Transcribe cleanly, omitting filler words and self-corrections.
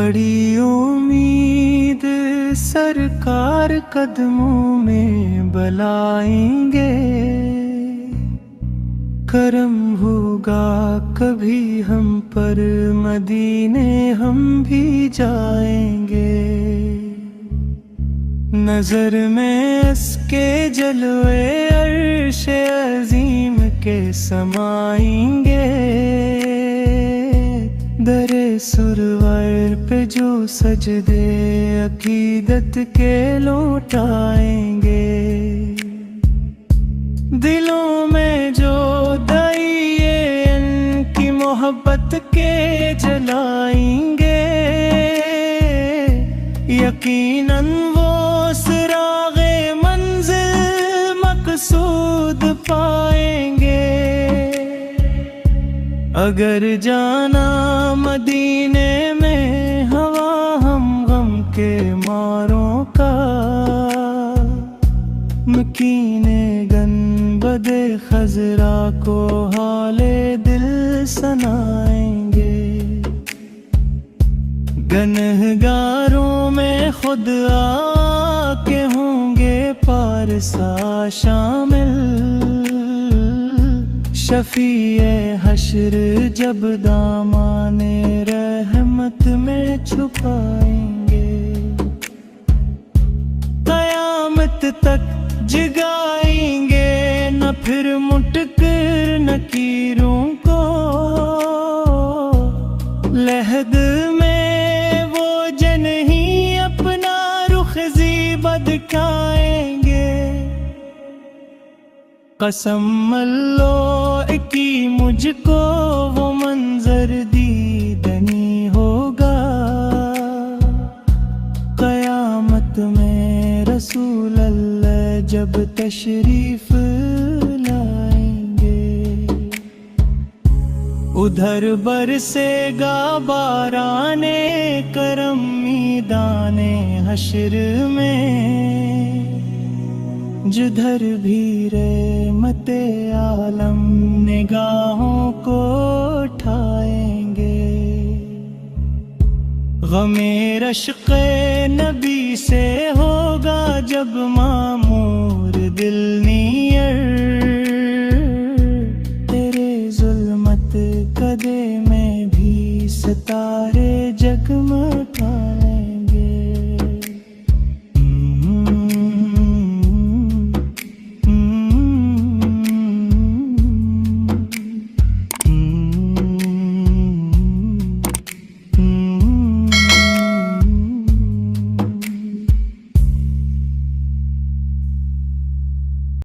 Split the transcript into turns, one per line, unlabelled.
बड़ी उम्मीद सरकार कदमों में बुलाएंगे, करम होगा कभी हम पर मदीने हम भी जाएंगे। नजर में इसके जलवे अर्श अजीम के समाएंगे, दरे सुरवर पे जो सजदे अकीदत के लौटाएंगे। दिलों में जो दाइए इनकी मोहब्बत के जलाएंगे, यकीनन वो सिरागे मंजिल मकसूद पाएंगे। अगर जाना मदीने में हवा हम गम के मारों का, मकीने गनबदे खजरा को हाले दिल सुनाएंगे। गनहगारों में खुद आके होंगे पारसा शामिल, शफीए हश्र जब दामाने रहमत में छुपाएंगे। क़यामत तक जगाएंगे न फिर मुटकर नकीरों को, लहद में वो जन ही अपना रुख ज़ीबा दिखाएंगे। कसम अल्लाह की मुझको वो मंजर दीदनी होगा, क़यामत में रसूल अल्लाह जब तशरीफ लाएंगे। उधर बरसेगा बाराने करम मीदाने हश्र में, जिधर भी रहमते आलम निगाहों को उठाएंगे। गमे रश्क़े नबी से होगा जब मामूर दिल नियर,